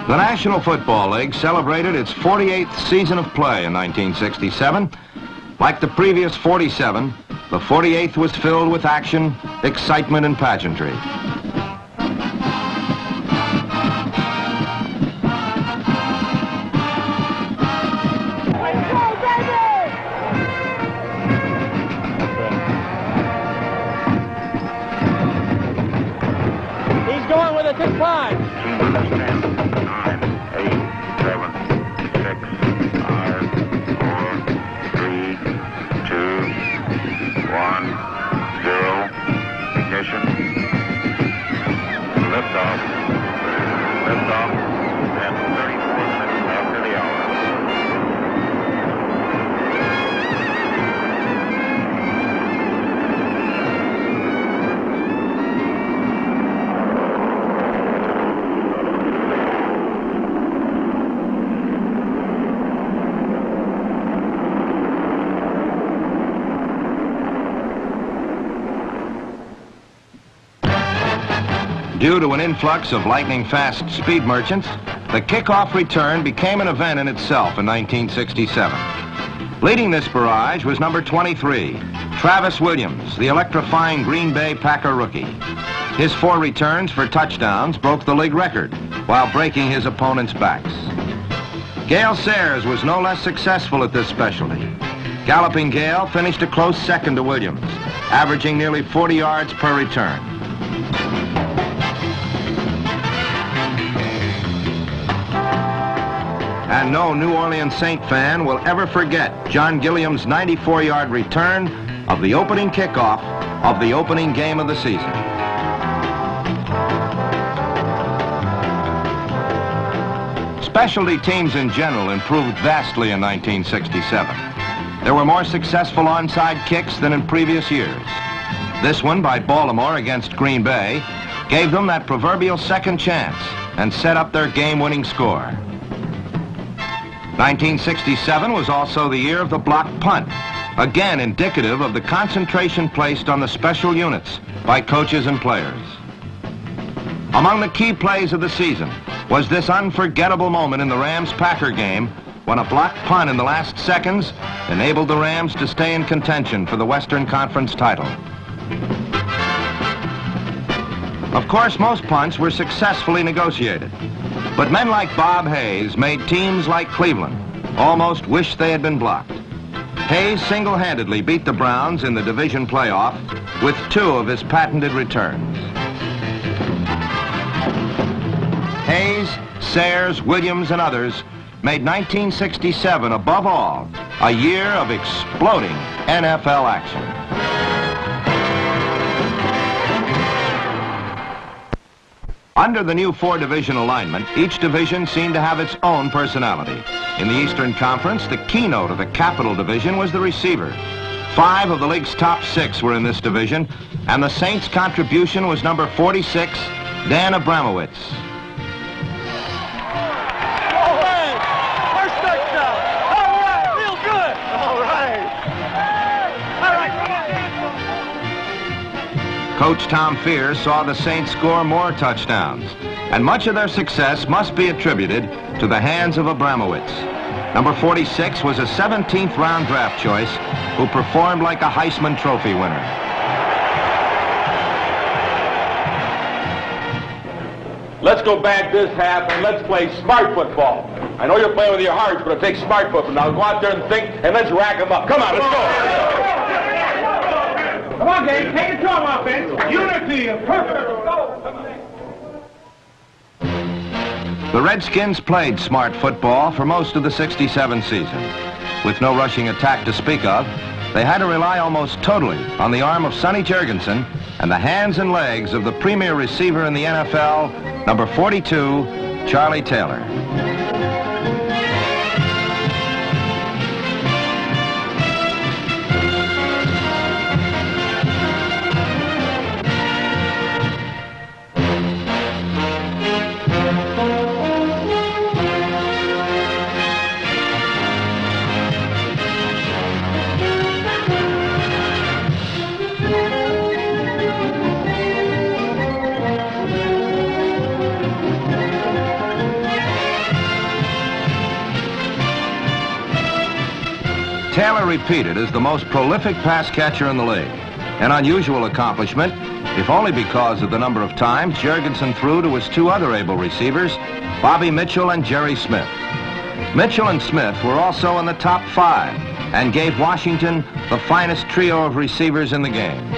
The National Football League celebrated its 48th season of play in 1967. Like the previous 47, the 48th was filled with action, excitement, and pageantry. He's going with a 6-5. 9, 8, 7, 6, 5, 4, 3, 2, 1, 0. Ignition. Liftoff. Liftoff. And 34 minutes after the hour. Due to an influx of lightning-fast speed merchants, the kickoff return became an event in itself in 1967. Leading this barrage was number 23, Travis Williams, the electrifying Green Bay Packer rookie. His 4 returns for touchdowns broke the league record while breaking his opponents' backs. Gale Sayers was no less successful at this specialty. Galloping Gale finished a close second to Williams, averaging nearly 40 yards per return. And no New Orleans Saint fan will ever forget John Gilliam's 94-yard return of the opening kickoff of the opening game of the season. Specialty teams in general improved vastly in 1967. There were more successful onside kicks than in previous years. This one by Baltimore against Green Bay gave them that proverbial second chance and set up their game-winning score. 1967 was also the year of the block punt, again indicative of the concentration placed on the special units by coaches and players. Among the key plays of the season was this unforgettable moment in the Rams-Packer game when a block punt in the last seconds enabled the Rams to stay in contention for the Western Conference title. Of course, most punts were successfully negotiated. But men like Bob Hayes made teams like Cleveland almost wish they had been blocked. Hayes single-handedly beat the Browns in the division playoff with 2 of his patented returns. Hayes, Sayers, Williams, and others made 1967, above all, a year of exploding NFL action. Under the new 4-division alignment, each division seemed to have its own personality. In the Eastern Conference, the keynote of the Capital Division was the receiver. 5 of the league's top 6 were in this division, and the Saints' contribution was number 46, Dan Abramowitz. All right. First touchdown. All right. Feel good. All right. All right. Coach Tom Fears saw the Saints score more touchdowns, and much of their success must be attributed to the hands of Abramowitz. Number 46 was a 17th round draft choice who performed like a Heisman Trophy winner. Let's go back this half and let's play smart football. I know you're playing with your hearts, but it takes smart football. Now go out there and think, and let's rack them up. Come on, let's go. Come on, Dave. Take it to him, offense. Unity. Perfect. The Redskins played smart football for most of the '67 season. With no rushing attack to speak of, they had to rely almost totally on the arm of Sonny Jurgensen and the hands and legs of the premier receiver in the NFL, number 42, Charlie Taylor. Taylor repeated as the most prolific pass catcher in the league. An unusual accomplishment, if only because of the number of times Jurgensen threw to his two other able receivers, Bobby Mitchell and Jerry Smith. Mitchell and Smith were also in the top 5 and gave Washington the finest trio of receivers in the game.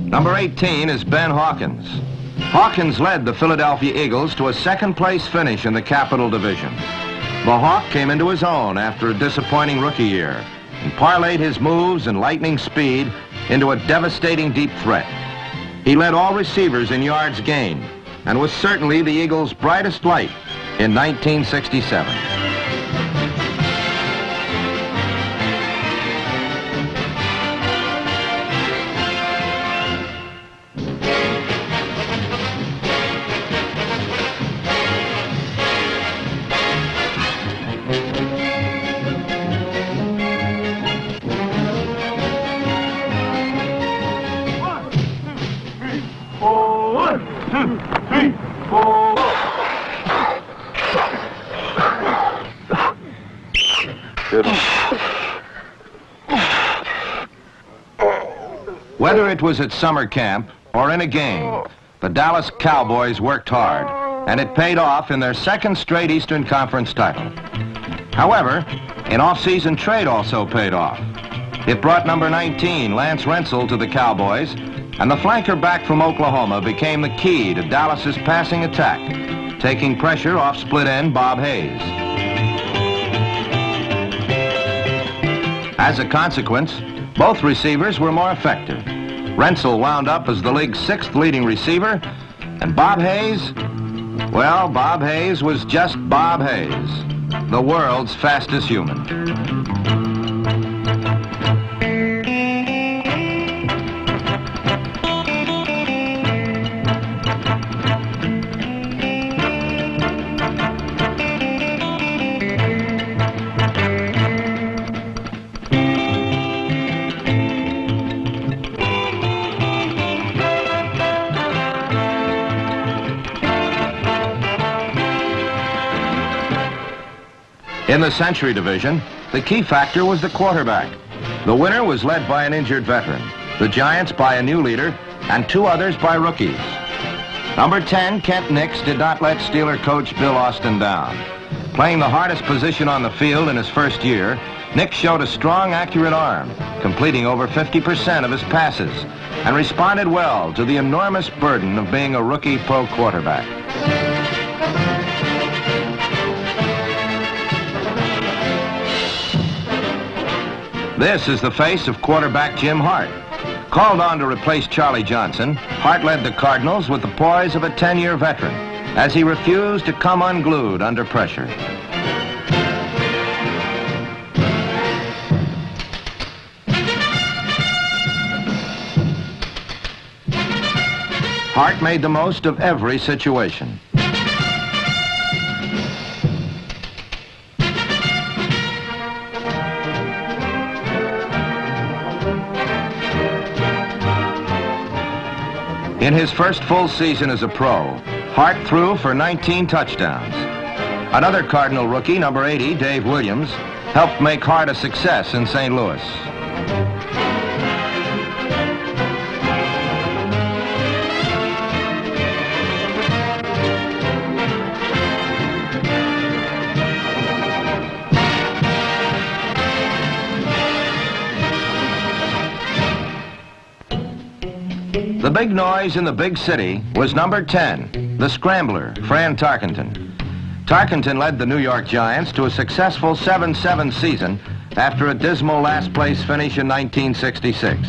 Number 18 is Ben Hawkins. Hawkins led the Philadelphia Eagles to a second-place finish in the Capital Division. The Hawk came into his own after a disappointing rookie year and parlayed his moves and lightning speed into a devastating deep threat. He led all receivers in yards gained and was certainly the Eagles' brightest light in 1967. Whether it was at summer camp or in a game, the Dallas Cowboys worked hard, and it paid off in their second straight Eastern Conference title. However, an off-season trade also paid off. It brought number 19, Lance Rensel, to the Cowboys, and the flanker back from Oklahoma became the key to Dallas's passing attack, taking pressure off split end Bob Hayes. As a consequence, both receivers were more effective. Rensel wound up as the league's 6th leading receiver, and Bob Hayes, well, Bob Hayes was just Bob Hayes, the world's fastest human. In the Century Division, the key factor was the quarterback. The winner was led by an injured veteran, the Giants by a new leader, and 2 others by rookies. Number 10, Kent Nix, did not let Steeler coach Bill Austin down. Playing the hardest position on the field in his first year, Nix showed a strong, accurate arm, completing over 50% of his passes, and responded well to the enormous burden of being a rookie pro quarterback. This is the face of quarterback Jim Hart. Called on to replace Charlie Johnson, Hart led the Cardinals with the poise of a 10-year veteran as he refused to come unglued under pressure. Hart made the most of every situation. In his first full season as a pro, Hart threw for 19 touchdowns. Another Cardinal rookie, number 80, Dave Williams, helped make Hart a success in St. Louis. The big noise in the big city was number 10, the scrambler, Fran Tarkenton. Tarkenton led the New York Giants to a successful 7-7 season after a dismal last-place finish in 1966.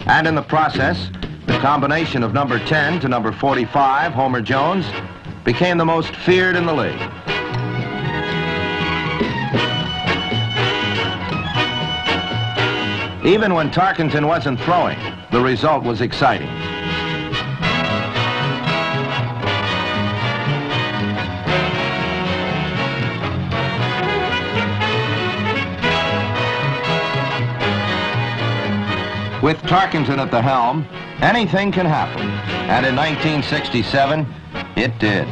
And in the process, the combination of number 10 to number 45, Homer Jones, became the most feared in the league. Even when Tarkenton wasn't throwing, the result was exciting. With Tarkenton at the helm, anything can happen. And in 1967, it did.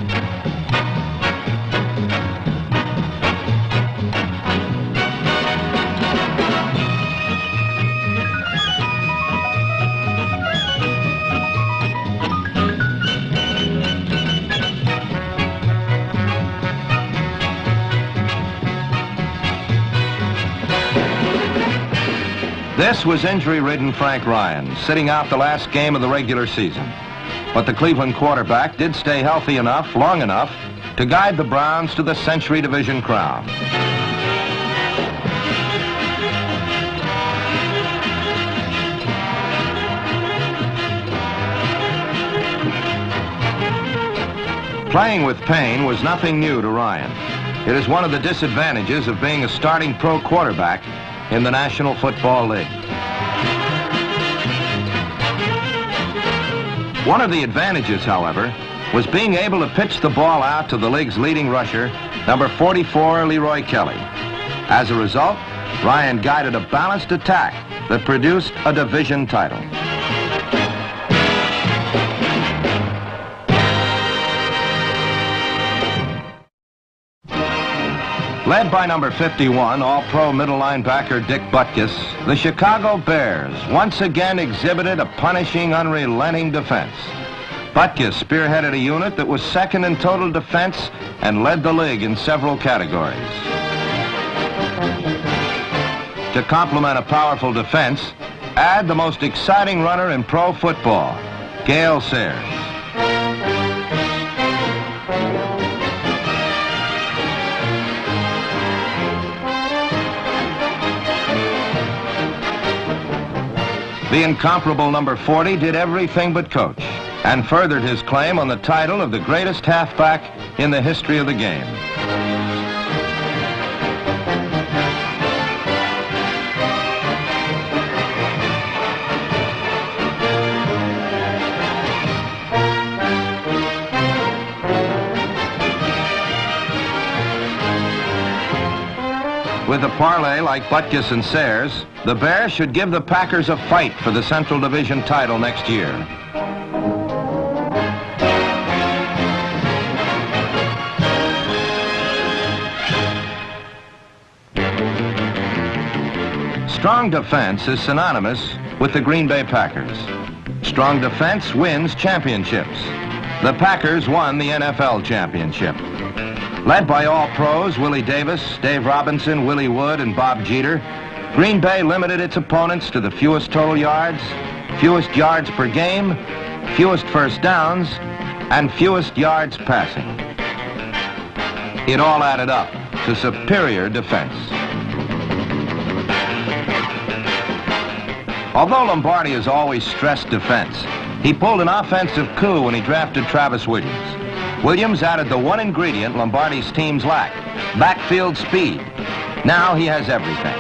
was injury-ridden Frank Ryan, sitting out the last game of the regular season. But the Cleveland quarterback did stay healthy enough, long enough, to guide the Browns to the Century Division crown. Playing with pain was nothing new to Ryan. It is one of the disadvantages of being a starting pro quarterback in the National Football League. One of the advantages, however, was being able to pitch the ball out to the league's leading rusher, number 44, Leroy Kelly. As a result, Ryan guided a balanced attack that produced a division title. Led by number 51, all-pro middle linebacker Dick Butkus, the Chicago Bears once again exhibited a punishing, unrelenting defense. Butkus spearheaded a unit that was second in total defense and led the league in several categories. To complement a powerful defense, add the most exciting runner in pro football, Gale Sayers. The incomparable number 40 did everything but coach and furthered his claim on the title of the greatest halfback in the history of the game. With a parlay like Butkus and Sayers, the Bears should give the Packers a fight for the Central Division title next year. Strong defense is synonymous with the Green Bay Packers. Strong defense wins championships. The Packers won the NFL championship. Led by all-pros Willie Davis, Dave Robinson, Willie Wood, and Bob Jeter, Green Bay limited its opponents to the fewest total yards, fewest yards per game, fewest first downs, and fewest yards passing. It all added up to superior defense. Although Lombardi has always stressed defense, he pulled an offensive coup when he drafted Travis Williams. Williams added the one ingredient Lombardi's teams lacked, backfield speed. Now he has everything.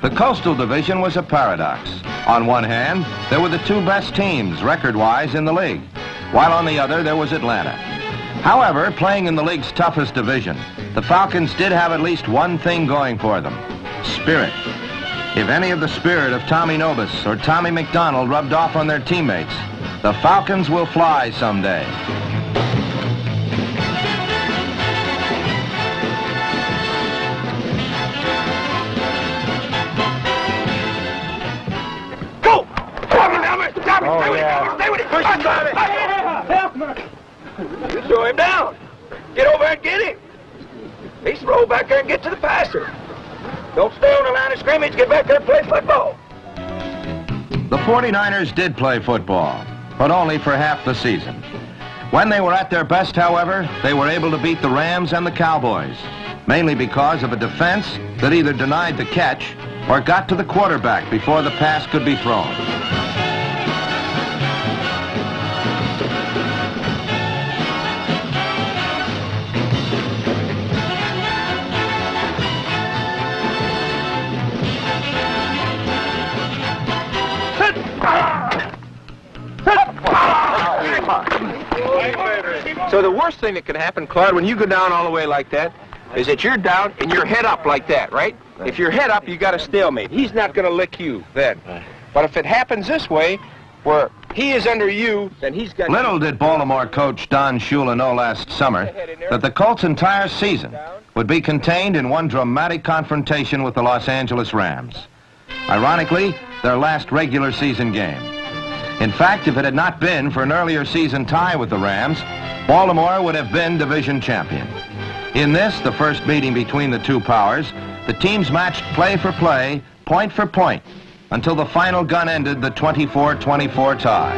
The Coastal Division was a paradox. On one hand, there were the two best teams, record-wise, in the league, while on the other, there was Atlanta. However, playing in the league's toughest division, the Falcons did have at least one thing going for them: spirit. If any of the spirit of Tommy Nobis or Tommy McDonald rubbed off on their teammates, the Falcons will fly someday. Go! Oh, yeah. Stay with him. Push him, Tommy. You throw him down. Get over and get him. He's roll back there and get to the passer. Don't stay on the line of scrimmage. Get back there and play football. The 49ers did play football, but only for half the season. When they were at their best, however, they were able to beat the Rams and the Cowboys, mainly because of a defense that either denied the catch or got to the quarterback before the pass could be thrown. So the worst thing that can happen, Claude, when you go down all the way like that, is that you're down and you're head up like that, right? If you're head up, you got a stalemate. He's not going to lick you then. But if it happens this way, where he is under you, then he's got... Little did Baltimore coach Don Shula know last summer that the Colts' entire season would be contained in one dramatic confrontation with the Los Angeles Rams. Ironically, their last regular season game. In fact, if it had not been for an earlier season tie with the Rams, Baltimore would have been division champion. In this, the first meeting between the two powers, the teams matched play for play, point for point, until the final gun ended the 24-24 tie.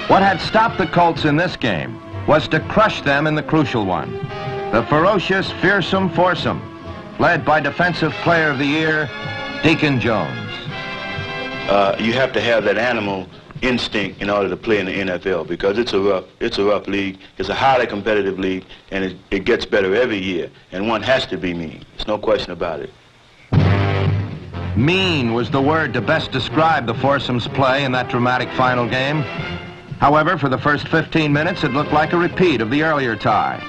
What had stopped the Colts in this game was to crush them in the crucial one. The ferocious, fearsome foursome, led by Defensive Player of the Year, Deacon Jones. You have to have that animal instinct in order to play in the NFL because it's a rough league. It's a highly competitive league, and it gets better every year. And one has to be mean. There's no question about it. Mean was the word to best describe the foursome's play in that dramatic final game. However, for the first 15 minutes, it looked like a repeat of the earlier tie.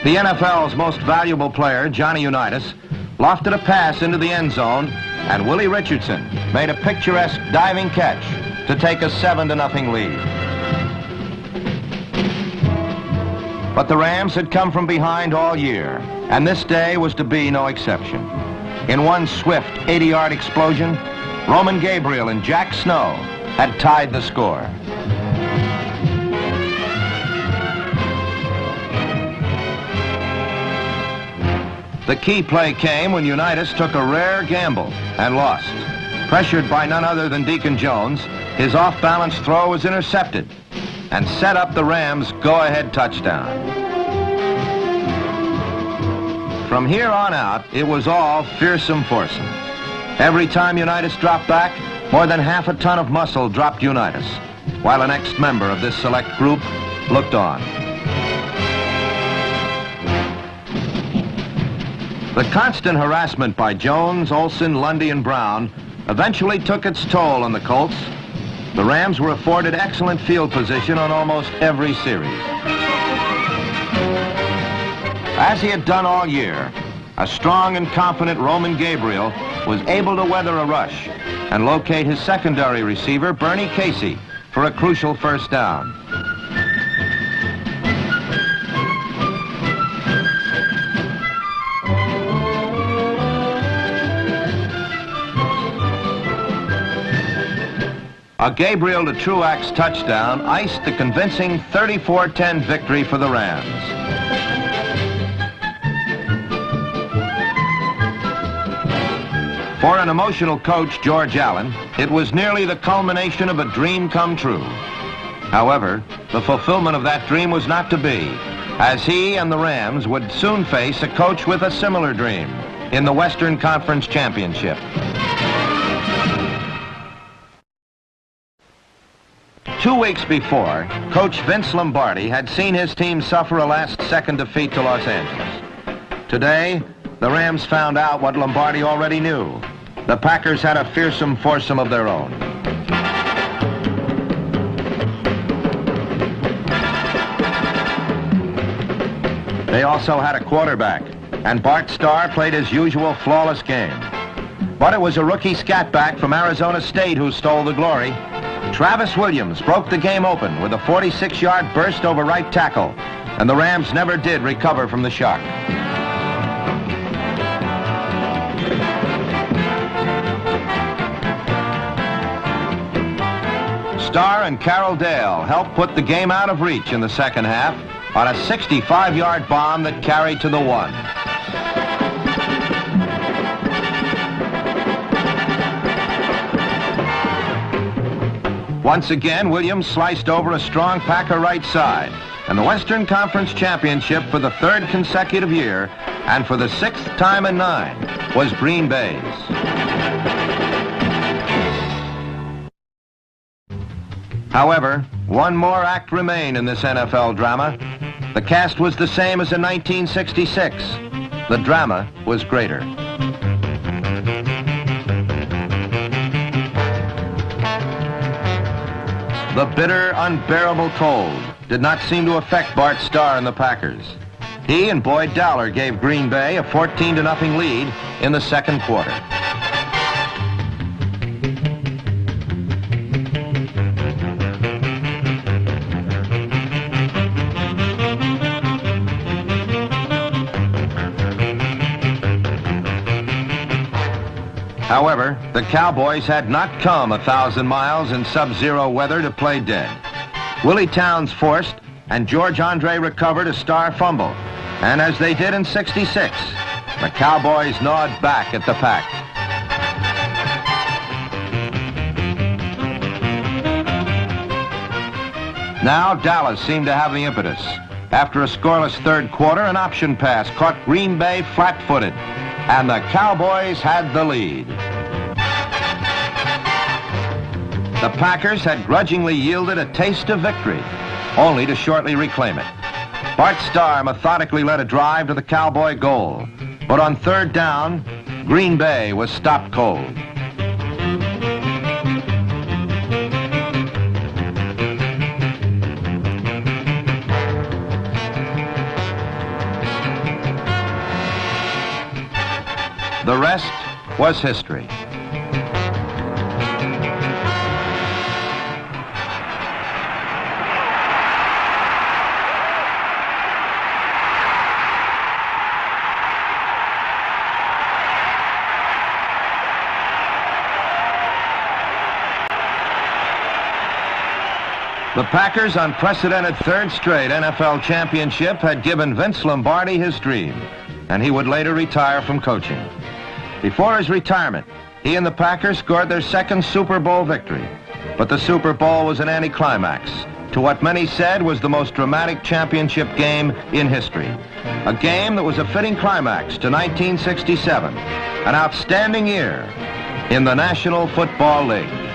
The NFL's most valuable player, Johnny Unitas, lofted a pass into the end zone, and Willie Richardson made a picturesque diving catch to take a 7-0 lead. But the Rams had come from behind all year, and this day was to be no exception. In one swift 80-yard explosion, Roman Gabriel and Jack Snow had tied the score. The key play came when Unitas took a rare gamble and lost. Pressured by none other than Deacon Jones, his off-balance throw was intercepted and set up the Rams' go-ahead touchdown. From here on out, it was all fearsome foursome. Every time Unitas dropped back, more than half a ton of muscle dropped Unitas, while an ex-member of this select group looked on. The constant harassment by Jones, Olsen, Lundy, and Brown eventually took its toll on the Colts. The Rams were afforded excellent field position on almost every series. As he had done all year, a strong and confident Roman Gabriel was able to weather a rush and locate his secondary receiver, Bernie Casey, for a crucial first down. A Gabriel to Truax touchdown iced the convincing 34-10 victory for the Rams. For an emotional coach, George Allen, it was nearly the culmination of a dream come true. However, the fulfillment of that dream was not to be, as he and the Rams would soon face a coach with a similar dream in the Western Conference Championship. 2 weeks before, Coach Vince Lombardi had seen his team suffer a last-second defeat to Los Angeles. Today, the Rams found out what Lombardi already knew. The Packers had a fearsome foursome of their own. They also had a quarterback, and Bart Starr played his usual flawless game. But it was a rookie scatback from Arizona State who stole the glory. Travis Williams broke the game open with a 46-yard burst over right tackle, and the Rams never did recover from the shock. Starr and Carroll Dale helped put the game out of reach in the second half on a 65-yard bomb that carried to the 1. Once again, Williams sliced over a strong Packer right side, and the Western Conference Championship for the 3rd consecutive year, and for the 6th time in 9, was Green Bay's. However, one more act remained in this NFL drama. The cast was the same as in 1966. The drama was greater. The bitter, unbearable cold did not seem to affect Bart Starr and the Packers. He and Boyd Dowler gave Green Bay a 14-0 lead in the second quarter. However, the Cowboys had not come 1,000 miles in sub-zero weather to play dead. Willie Towns forced, and George Andre recovered a star fumble. And as they did in '66, the Cowboys gnawed back at the Pack. Now Dallas seemed to have the impetus. After a scoreless third quarter, an option pass caught Green Bay flat-footed, and the Cowboys had the lead. The Packers had grudgingly yielded a taste of victory, only to shortly reclaim it. Bart Starr methodically led a drive to the Cowboy goal, but on third down, Green Bay was stopped cold. The rest was history. The Packers' unprecedented third straight NFL championship had given Vince Lombardi his dream, and he would later retire from coaching. Before his retirement, he and the Packers scored their second Super Bowl victory. But the Super Bowl was an anticlimax to what many said was the most dramatic championship game in history. A game that was a fitting climax to 1967, an outstanding year in the National Football League.